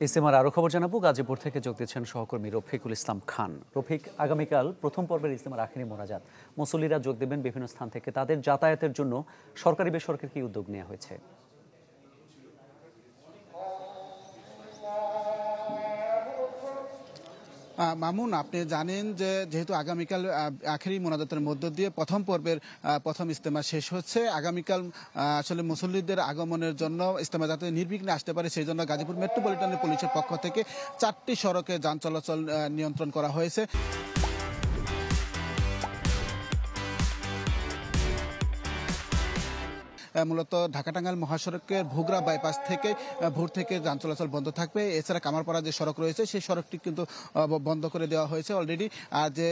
ইস্তেমার আরও খবর জানাবো। গাজীপুর থেকে যোগ দিচ্ছেন সহকর্মী রফিকুল ইসলাম খান। রফিক, আগামীকাল প্রথম পর্বের ইস্তেমার আখেরি মোনাজাত, মুসল্লিরা যোগ দেবেন বিভিন্ন স্থান থেকে। তাদের যাতায়াতের জন্য সরকারি বেসরকারি কি উদ্যোগ নেওয়া হয়েছে? মামুন, আপনি জানেন যে যেহেতু আগামীকাল আখেরি মোনাজাতের মধ্য দিয়ে প্রথম পর্বের প্রথম ইজতেমা শেষ হচ্ছে, আগামীকাল আসলে মুসল্লিদের আগমনের জন্য ইজতেমা যাতে নির্বিঘ্নে আসতে পারে সেই জন্য গাজীপুর মেট্রোপলিটনের পুলিশের পক্ষ থেকে 4টি সড়কে যান চলাচল নিয়ন্ত্রণ করা হয়েছে। মূলত ঢাকা টাঙ্গাইল মহাসড়কের ভোগড়া বাইপাস থেকে ভোর থেকে যান চলাচল বন্ধ থাকবে। এছাড়া কামারপাড়া যে সড়ক রয়েছে সেই সড়কটি কিন্তু বন্ধ করে দেওয়া হয়েছে অলরেডি। আর যে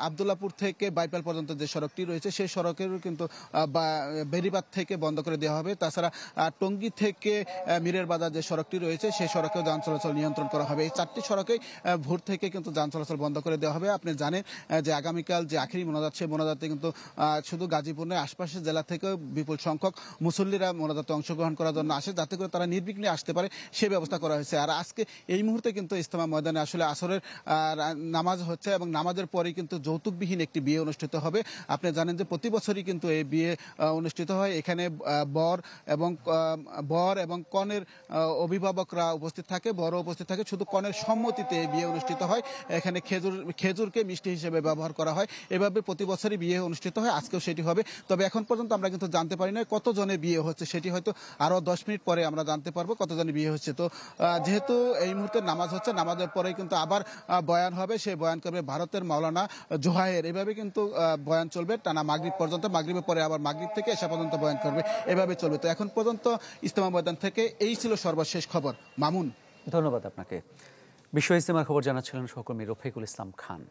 আবদুল্লাপুর থেকে বাইপাল পর্যন্ত যে সড়কটি রয়েছে সেই সড়কেরও কিন্তু বেরিবাদ থেকে বন্ধ করে দেওয়া হবে। তাছাড়া টঙ্গী থেকে মীরের বাজার যে সড়কটি রয়েছে সেই সড়কেও যান চলাচল নিয়ন্ত্রণ করা হবে। এই 4টি সড়কেই ভোর থেকে কিন্তু যান চলাচল বন্ধ করে দেওয়া হবে। আপনি জানেন যে আগামীকাল যে আখেরি মোনাজাত, সেই মোনাজাতে কিন্তু শুধু গাজীপুর নয়, আশপাশের জেলা থেকেও বিপুল সংখ্যক মুসল্লিরা মোনাজাতে অংশগ্রহণ করার জন্য আসে, যাতে করে তারা নির্বিঘ্নে আসতে পারে সে ব্যবস্থা করা হয়েছে। আর আজকে এই মুহূর্তে কিন্তু ইজতেমা ময়দানে আসলে আসরের নামাজ হচ্ছে এবং নামাজের পরেই কিন্তু যৌতুকবিহীন একটি বিয়ে অনুষ্ঠিত হবে। আপনি জানেন যে প্রতি বছরই কিন্তু এই বিয়ে অনুষ্ঠিত হয়। এখানে বর এবং কনের অভিভাবকরা উপস্থিত থাকে, বড় উপস্থিত থাকে, শুধু কনের সম্মতিতে এই বিয়ে অনুষ্ঠিত হয়। এখানে খেজুরকে মিষ্টি হিসেবে ব্যবহার করা হয়। এভাবে প্রতি বছরই বিয়ে অনুষ্ঠিত হয়, আজকেও সেটি হবে। তবে এখন পর্যন্ত আমরা কিন্তু জানতে পারি না কতজনের বিয়ে হচ্ছে, সেটি হয়তো আরো 10 মিনিট পরে আমরা জানতে পারবো কতজনের বিয়ে হচ্ছে। তো যেহেতু এই মুহূর্তে নামাজ হচ্ছে, নামাজের পরে কিন্তু আবার বয়ান হবে, সেই বয়ান করবে ভারতের মাওলানা জোহায়ের। এভাবে কিন্তু বয়ান চলবে টানা মাগরিব পর্যন্ত, মাগরিবের পরে আবার মাগরিব থেকে এশা পর্যন্ত বয়ান করবে, এভাবে চলবে। তো এখন পর্যন্ত ইজতেমা ময়দান থেকে এই ছিল সর্বশেষ খবর। মামুন, ধন্যবাদ আপনাকে। বিশ্ব ইস্তেমার খবর জানাচ্ছিলেন সহকর্মী রফিকুল ইসলাম খান।